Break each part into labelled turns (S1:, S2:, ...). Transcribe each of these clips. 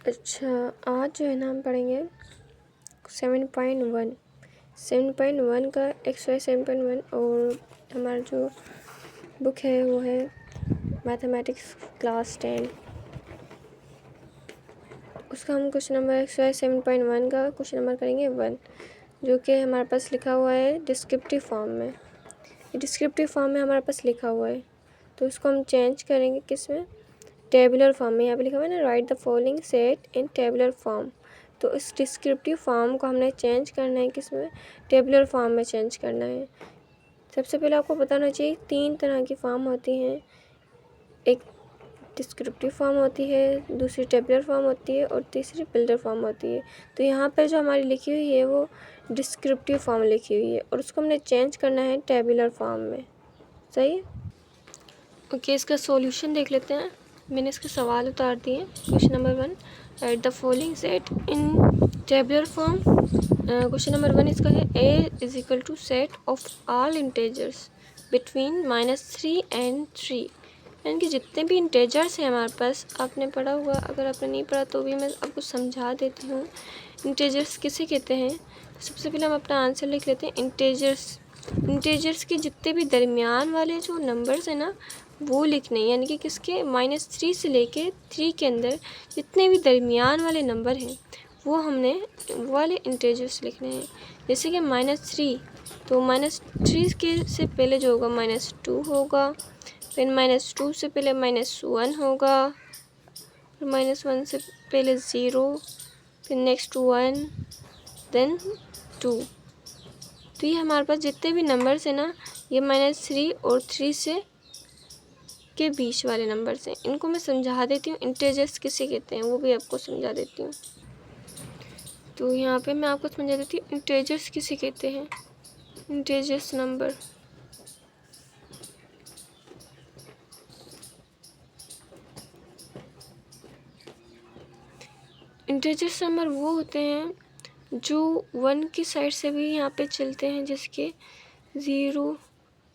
S1: अच्छा, आज जो है ना हम पढ़ेंगे 7.1 का एक्सरसाइज 7.1 और हमारा जो बुक है वो है मैथमेटिक्स क्लास 10। उसका हम क्वेश्चन नंबर एक्सरसाइज 7.1 का क्वेश्चन नंबर करेंगे 1, जो कि हमारे पास लिखा हुआ है डिस्क्रिप्टिव फॉर्म में। डिस्क्रिप्टिव फॉर्म में हमारे पास लिखा हुआ है, तो उसको हम चेंज करेंगे किस में, टेबुलर फॉर्म में। यहाँ पे लिखा हुआ है ना, right the following set in tabular form. तो इस डिस्क्रिप्टिव फॉर्म को हमने चेंज करना है किस में, टेबुलर फॉर्म में चेंज करना है। सबसे पहले आपको बताना चाहिए 3 तरह की फॉर्म होती हैं, एक डिस्क्रिप्टिव फॉर्म होती है, दूसरी टेबुलर फॉर्म होती है और तीसरी बिल्डर फॉर्म होती है। तो यहाँ पर जो हमारी लिखी हुई है वो डिस्क्रिप्टिव फॉर्म लिखी हुई है और उसको हमने चेंज करना है टेबुलर फॉर्म में। सही है। ओके, इसका सॉल्यूशन देख लेते हैं। मैंने इसके सवाल उतार दिए। Question number 1, write the following set in tabular form. Question number 1 इसका है a is equal to set of all integers between -3 and 3। यानी कि जितने भी इंटेजर्स हैं हमारे पास, आपने पढ़ा हुआ, अगर आपने नहीं पढ़ा तो भी मैं आपको समझा देती हूँ। इंटेजर्स किसे कहते हैं? सबसे पहले हम अपना आंसर लिख लेते हैं। इंटेजर्स के जितने भी दरमियान वाले जो नंबर्स हैं ना, वो लिखने हैं। यानी कि किसके, -3 से लेके 3 के अंदर जितने भी दरमियान वाले नंबर हैं वो हमने वो वाले इंटेजर्स लिखने हैं। जैसे कि -3, तो -3 के से पहले जो होगा -2 होगा, फिर -2 से पहले -1 होगा, फिर -1 से पहले 0, फिर नेक्स्ट 1, देन 2। तो ये हमारे पास जितने भी नंबर्स हैं ना, ये -3 और 3 से के बीच वाले नंबर्स हैं। इनको मैं समझा देती हूँ इंटेजर्स किसे कहते हैं, वो भी आपको समझा देती हूँ। तो यहाँ पे मैं आपको समझा देती हूँ इंटेजर्स किसे कहते हैं। इंटेजर्स नंबर, इंटेजर्स नंबर वो होते हैं जो 1 की साइड से भी यहाँ पे चलते हैं, जैसे कि 0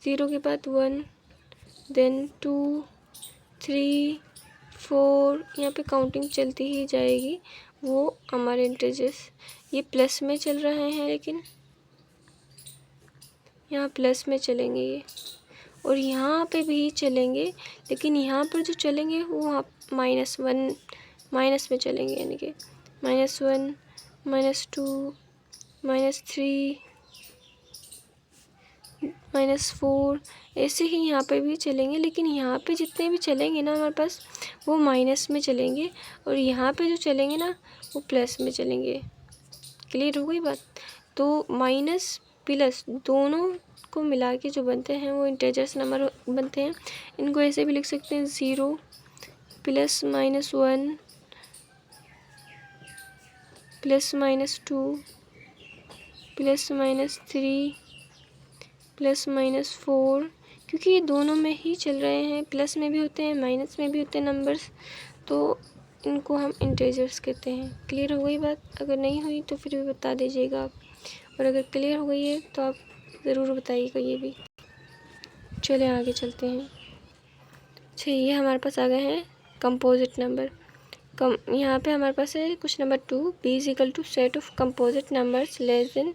S1: के बाद 1, देन 2, 3, 4, यहाँ पे काउंटिंग चलती ही जाएगी। वो हमारे इंटेजर्स, ये प्लस में चल रहे हैं, लेकिन यहाँ प्लस में चलेंगे ये, और यहाँ पे भी चलेंगे, लेकिन यहाँ पर जो चलेंगे वो -1 माइनस में चलेंगे। यानी कि -1, -2, -3, -4, ऐसे ही यहाँ पे भी चलेंगे। लेकिन यहाँ पे जितने भी चलेंगे ना हमारे पास, वो माइनस में चलेंगे, और यहाँ पे जो चलेंगे ना वो प्लस में चलेंगे। क्लियर हो गई बात? तो माइनस प्लस दोनों को मिला के जो बनते हैं वो इंटेजर्स नंबर बनते हैं। इनको ऐसे भी लिख सकते हैं, 0 प्लस -1 प्लस -2 प्लस -3 प्लस -4, क्योंकि ये दोनों में ही चल रहे हैं, प्लस में भी होते हैं माइनस में भी होते हैं नंबर्स, तो इनको हम इंटेजर्स कहते हैं। क्लियर हो गई बात? अगर नहीं हुई तो फिर भी बता दीजिएगा आप, और अगर क्लियर हो गई है तो आप ज़रूर बताइएगा ये भी। चलिए आगे चलते हैं। अच्छा, ये हमारे पास आ गए हैं कंपोजिट नंबर। यहाँ पे हमारे पास है question number 2, b is equal to set of composite numbers less than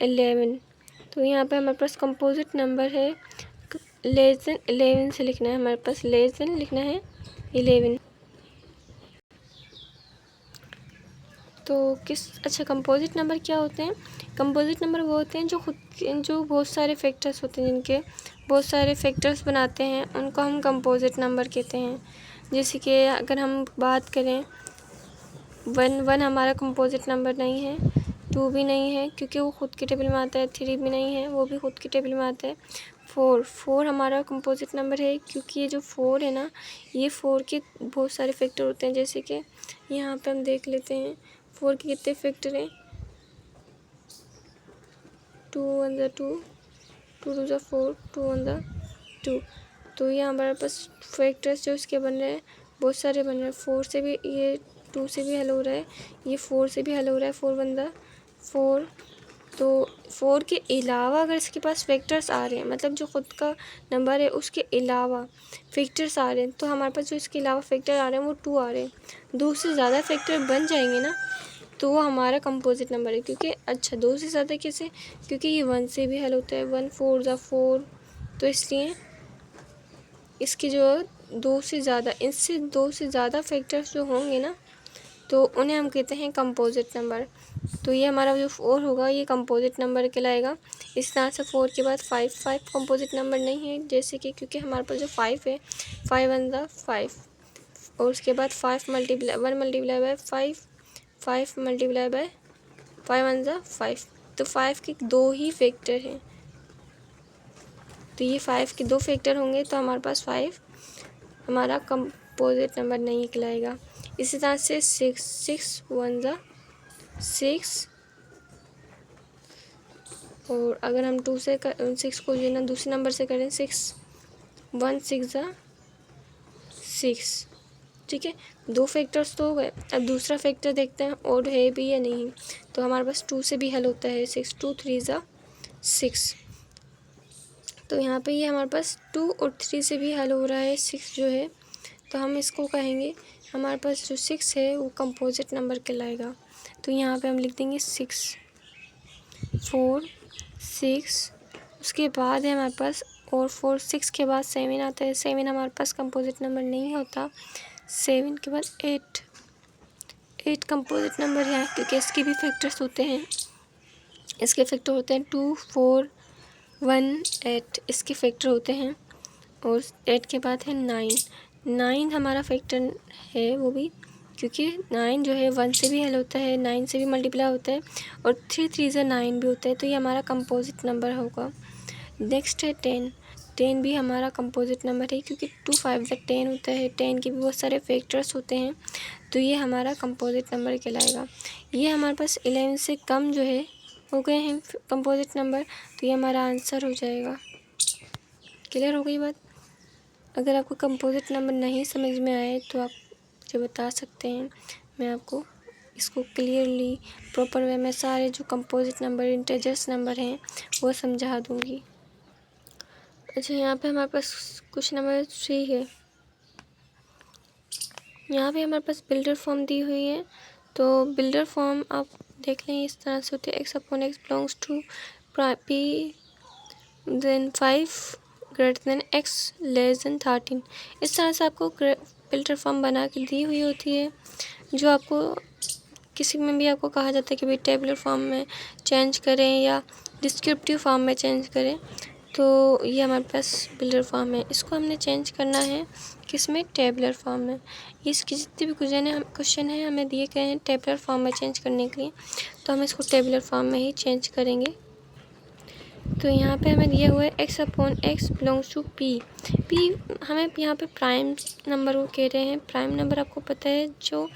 S1: 11। तो यहाँ पे हमारे पास कंपोजिट नंबर है, लेस देन 11 से लिखना है हमारे पास, लेस देन लिखना है 11। तो अच्छा, कंपोजिट नंबर क्या होते हैं? कंपोजिट नंबर वो होते हैं जो बहुत सारे फैक्टर्स होते हैं, जिनके बहुत सारे फैक्टर्स बनाते हैं, उनको हम कंपोजिट नंबर कहते हैं। जैसे कि अगर हम बात करें, 1 हमारा कंपोजिट नंबर नहीं है, 2 भी नहीं है क्योंकि वो खुद के टेबल में आता है, 3 भी नहीं है, वो भी खुद के टेबल में आता है। 4 हमारा कंपोजिट नंबर है, क्योंकि ये जो 4 है ना, ये 4 के बहुत सारे फैक्टर होते हैं। जैसे कि यहाँ पे हम देख लेते हैं 4 के कितने फैक्टर हैं, 2 1 ज़ा 2, 2 2 ज़ा 4, 2 1 ज़ा 2। तो ये हमारे पास फैक्टर्स जो इसके बन रहे हैं बहुत सारे बन रहे हैं। 4 से भी, ये 2 से भी हल हो रहा है, ये 4 से भी हल हो रहा है, 4 1 ज़ा 4, तो 4 के अलावा अगर इसके पास फैक्टर्स आ रहे हैं, मतलब जो ख़ुद का नंबर है उसके अलावा फैक्टर्स आ रहे हैं, तो हमारे पास जो इसके अलावा फैक्टर आ रहे हैं वो 2 आ रहे हैं। 2 से ज़्यादा फैक्टर बन जाएंगे ना तो वो हमारा कंपोजिट नंबर है। क्योंकि अच्छा 2 से ज़्यादा कैसे, क्योंकि ये 1 से भी हल होता है, 1 4 ज़ा 4, तो इसलिए इसके जो 2 से ज़्यादा, इससे 2 से ज़्यादा फैक्टर्स जो होंगे ना तो उन्हें हम कहते हैं कंपोजिट नंबर। तो ये हमारा जो 4 होगा ये कंपोजिट नंबर कहलाएगा। इस तरह से 4 के बाद 5 कंपोजिट नंबर नहीं है, जैसे कि क्योंकि हमारे पास जो 5 है 5 1 ज़ा 5, और उसके बाद 1 मल्टीप्लाई बाय 5, 5 मल्टीप्लाई बाय 5 1 ज़ा 5, तो 5 के 2 ही फैक्टर हैं। तो ये 5 के 2 फैक्टर होंगे तो हमारे पास 5 हमारा कंपोजिट नंबर नहीं कहलाएगा। इसी तरह से 6 1 ज़ा 6, और अगर हम 2 से 6 को जो है ना दूसरे नंबर से करें 6 1 6 ज़ा 6, ठीक है। 2 फैक्टर्स तो हो गए। अब दूसरा फैक्टर देखते हैं और है भी या नहीं। तो हमारे पास 2 से भी हल होता है, 6 2 3 ज़ा 6, तो यहाँ पे ये हमारे पास 2 और 3 से भी हल हो रहा है 6 जो है, तो हम इसको कहेंगे हमारे पास जो 6 है वो कंपोजिट नंबर कहलाएगा। तो यहाँ पे हम लिख देंगे 6 4 6, उसके बाद है हमारे पास और 4 6 के बाद 7 आता है। 7 हमारे पास कंपोजिट नंबर नहीं होता। 7 के बाद 8 कंपोजिट नंबर है क्योंकि इसके भी फैक्टर्स होते हैं। इसके फैक्टर होते हैं 2 4 1 8, इसके फैक्टर होते हैं। और 8 के बाद है 9 हमारा फैक्टर है वो भी, क्योंकि 9 जो है 1 से भी हल होता है, 9 से भी मल्टीप्लाई होता है, और 3 3 ज़ा 9 भी होता है, तो ये हमारा कंपोजिट नंबर होगा। नेक्स्ट है 10 भी हमारा कंपोजिट नंबर है क्योंकि 2 5 ज़ा 10 होता है। 10 के भी बहुत सारे फैक्टर्स होते हैं, तो ये हमारा कंपोजिट नंबर कहलाएगा। ये हमारे पास 11 से कम जो है हो गए हैं कंपोजिट नंबर, तो ये हमारा आंसर हो जाएगा। क्लियर हो गई बात? अगर आपको कंपोजिट नंबर नहीं समझ में आए तो आप मुझे बता सकते हैं, मैं आपको इसको क्लियरली प्रॉपर वे में सारे जो कंपोजिट नंबर इंटीजर्स नंबर हैं वो समझा दूँगी। अच्छा, यहाँ पे हमारे पास क्वेश्चन नंबर 3 है। यहाँ पे हमारे पास बिल्डर फॉर्म दी हुई है। तो बिल्डर फॉर्म आप देख लें इस तरह से होती है, x upon x belongs to p then 5 greater than x less than 13। इस तरह से आपको बिल्डर फॉर्म बना के दी हुई होती है, जो आपको किसी में भी आपको कहा जाता है कि भाई टेबुलर फॉर्म में चेंज करें या डिस्क्रिप्टिव फॉर्म में चेंज करें। तो ये हमारे पास बिल्डर फॉर्म है, इसको हमने चेंज करना है किसमें, टेबुलर फॉर्म में। इसकी जितने भी क्वेश्चन हैं हमें दिए गए हैं टेबुलर फॉर्म में चेंज करने के लिए, तो हम इसको टेबुलर फॉर्म में ही चेंज करेंगे। तो यहाँ पे हमें दिया हुआ है x upon x belongs to p हमें यहाँ पे प्राइम नंबर वो कह रहे हैं। प्राइम नंबर आपको पता है जो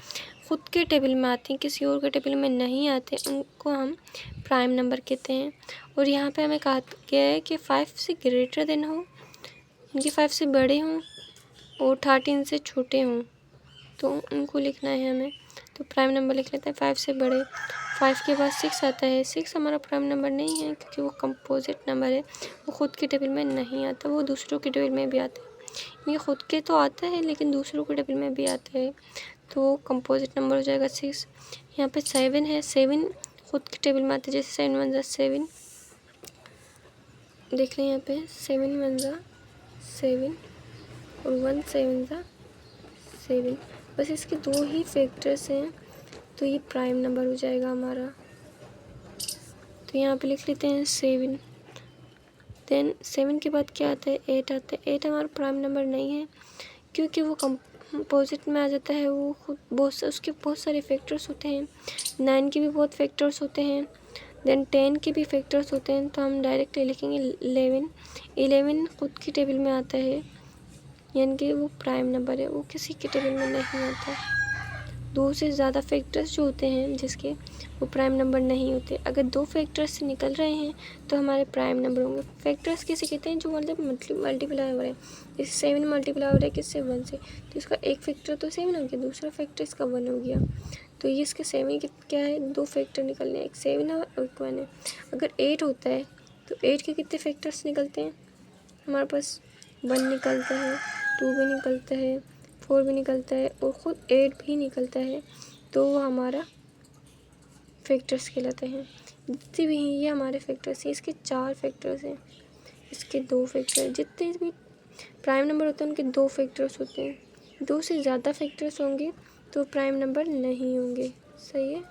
S1: ख़ुद के टेबल में आते हैं, किसी और के टेबल में नहीं आते, उनको हम प्राइम नंबर कहते हैं। और यहाँ पे हमें कहा गया है कि 5 से ग्रेटर देन हो, इनके 5 से बड़े हों और 13 से छोटे हों, तो उनको लिखना है हमें। तो प्राइम नंबर लिख लेते हैं 5 से बड़े। 5 के बाद 6 आता है। 6 हमारा प्राइम नंबर नहीं है क्योंकि वो कंपोजिट नंबर है, वो ख़ुद के टेबल में नहीं आता, वो दूसरों के टेबल में भी आता है। ये ख़ुद के तो आता है लेकिन दूसरों के टेबल में भी आता है, तो कंपोजिट नंबर हो जाएगा 6। यहाँ पे 7 है। 7 ख़ुद के टेबल में आता है, जैसे 7 1 ज़ा 7, देख लें यहाँ पे 7 1 ज़ा 7 और 1 7 ज़ा 7, बस इसके 2 ही फैक्टर्स हैं, तो ये प्राइम नंबर हो जाएगा हमारा। तो यहाँ पे लिख लेते हैं 7। देन 7 के बाद क्या आता है, 8 आता है। 8 हमारा प्राइम नंबर नहीं है क्योंकि वो कंपोजिट में आ जाता है, वो खुद उसके बहुत सारे फैक्टर्स होते हैं। 9 के भी बहुत फैक्टर्स होते हैं, देन 10 के भी फैक्टर्स होते हैं, तो हम डायरेक्ट लिखेंगे 11। 11 खुद की टेबल में आता है, यानी कि वो प्राइम नंबर है, वो किसी के टेबल में नहीं आता। 2 से ज़्यादा फैक्टर्स जो होते हैं जिसके, वो प्राइम नंबर नहीं होते। अगर 2 फैक्टर्स से निकल रहे हैं तो हमारे प्राइम नंबर होंगे। फैक्टर्स किसे कहते हैं? जो मतलब मल्टीप्लाई हो रहे हैं। जैसे 7 मल्टीप्लाई हो रहा है किससे? 1 से, तो इसका एक फैक्टर तो 7 हो गया, दूसरा फैक्टर इसका 1 हो गया। तो ये इसके 7 के क्या है? 2 फैक्टर निकलने हैं, एक 7 है और एक 1 है। अगर 8 होता है तो 8 के कितने फैक्टर्स निकलते हैं? हमारे पास 1 निकलता है, 2 भी निकलता है, 4 भी निकलता है और ख़ुद 8 भी निकलता है। तो वो हमारा फैक्टर्स कहलाते हैं। जितने भी हैं ये हमारे फैक्टर्स हैं। इसके 4 फैक्टर्स हैं, इसके 2 फैक्टर। जितने भी प्राइम नंबर होते हैं उनके 2 फैक्टर्स होते हैं। 2 से ज़्यादा फैक्टर्स होंगे तो प्राइम नंबर नहीं होंगे। सही है।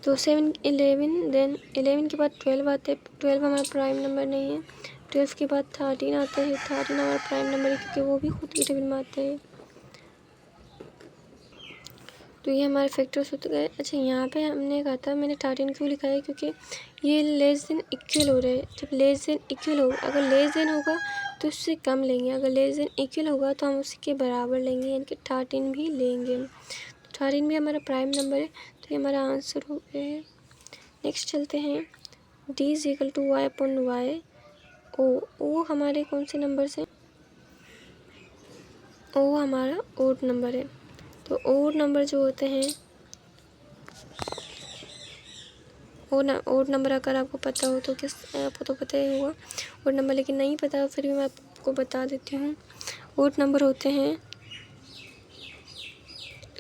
S1: तो 7 11, देन 11 के बाद 12 आते हैं। 12 हमारा प्राइम नंबर नहीं है। 12 के बाद 13 आता है। 13 हमारा प्राइम नंबर है क्योंकि वो भी खुद की टेबल में आता है। तो ये हमारे फैक्टर्स होते गए। अच्छा, यहाँ पे हमने कहा था, मैंने 13 क्यों लिखा है? क्योंकि ये लेस देन इक्वल हो रहा है। जब लेस देन इक्वल होगा, अगर लेस देन होगा तो उससे कम लेंगे, अगर लेस देन इक्वल होगा तो हम उसके बराबर लेंगे, यानी कि 13 भी लेंगे। तो 13 भी हमारा प्राइम नंबर है, तो ये हमारा आंसर हो गया है। नेक्स्ट चलते हैं। d is equal to y upon y. ओ हमारे कौन से नंबर से? ओ हमारा ओड नंबर है। तो ओड नंबर जो होते हैं, ओड नंबर अगर आपको पता हो तो आपको तो पता ही होगा ओड नंबर, लेकिन नहीं पता फिर भी मैं आपको बता देती हूँ। ओड नंबर होते हैं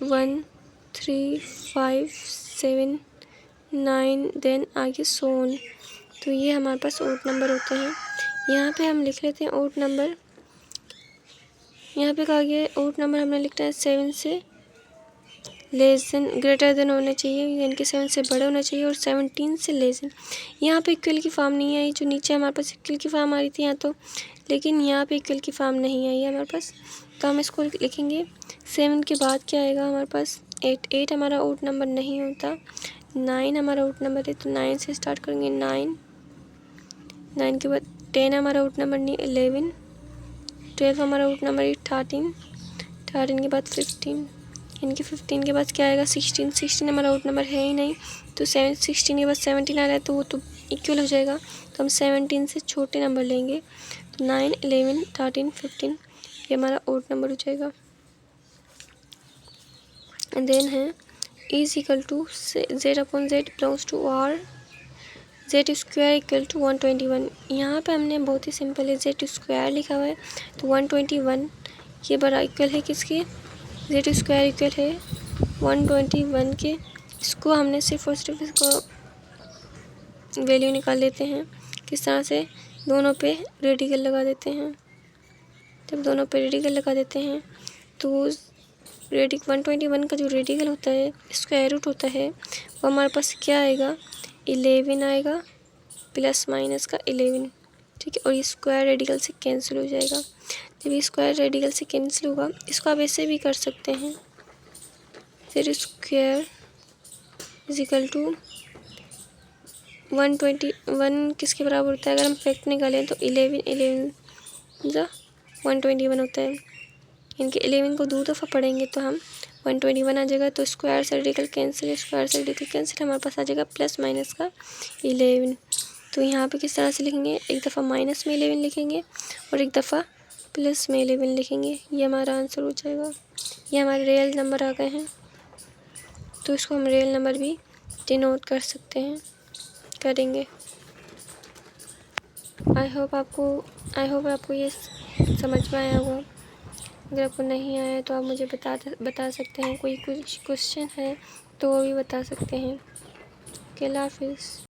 S1: 1 3 5 7 9, देन आगे सोन। तो ये हमारे पास ओड नंबर होते हैं। यहाँ पे हम लिख लेते हैं ओड नंबर। यहाँ पे कहा गया है ओड नंबर हमने लिखना है 7 से लेस देन ग्रेटर देन होना चाहिए, यानी कि 7 से बड़ा होना चाहिए, और 17 से लेस देन। यहाँ पे इक्वल की फॉर्म नहीं आई, जो नीचे हमारे पास इक्वल की फॉर्म आ रही थी यहाँ तो, लेकिन यहाँ पे इक्वल की फॉर्म नहीं आई है हमारे पास। तो हम इसको लिखेंगे 7 के बाद क्या आएगा हमारे पास? 8। 8 हमारा ओड नंबर नहीं होता। 9 हमारा ओड नंबर है, तो 9 से स्टार्ट करेंगे। 9 के बाद 10 हमारा ओड नंबर नहीं, 11। 12 हमारा ओड नंबर है 13। 13 के बाद 15, इनके 15 के बाद क्या आएगा? 16। 16 हमारा ओड नंबर है ही नहीं, तो 16 के बाद 17 आ रहा है, तो वो तो इक्वल हो जाएगा। तो हम 17 से छोटे नंबर लेंगे, तो 9 11 13 15 ये हमारा ओड नंबर हो जाएगा। एंड देन है is equal to z upon z belongs to r z square equal to 121। यहाँ पे हमने बहुत ही सिंपल है z स्क्वायर लिखा हुआ है, तो 121 ये बड़ा इक्वल है किसके? z स्क्वायर इक्वल है 121 के। इसको हमने सिर्फ और सिर्फ इसको वैल्यू निकाल लेते हैं। किस तरह से? दोनों पे रेडिकल लगा देते हैं। जब दोनों पे रेडिकल लगा देते हैं तो 121 का जो रेडिकल होता है, स्क्वायर रूट होता है, वो हमारे पास क्या आएगा? 11 आएगा, प्लस माइनस का 11। ठीक है, और ये स्क्वायर रेडिकल से कैंसिल हो जाएगा। जब ये स्क्वायर रेडिकल से कैंसिल होगा, इसको आप ऐसे भी कर सकते हैं, z square is equal to 121 किसके बराबर होता है? अगर हम फैक्ट निकालें तो 11 121 होता है। इनके 11 को 2 दफ़ा पढ़ेंगे तो हम 121 आ जाएगा। तो स्क्वायर से रेडिकल कैंसिल, स्क्वायर से रेडिकल कैंसिल, हमारे पास आ जाएगा प्लस माइनस का 11। तो यहाँ पे किस तरह से लिखेंगे? एक दफ़ा माइनस में 11 लिखेंगे और एक दफ़ा प्लस में 11 लिखेंगे। ये हमारा आंसर हो जाएगा। ये हमारे रियल नंबर आ गए हैं, तो इसको हम रियल नंबर भी डिनोट कर सकते हैं, करेंगे। आई होप आपको ये समझ में आया होगा। अगर आपको नहीं आया तो आप मुझे बता सकते हैं। कोई कुछ क्वेश्चन है तो वो भी बता सकते हैं। अल्लाह हाफिज़।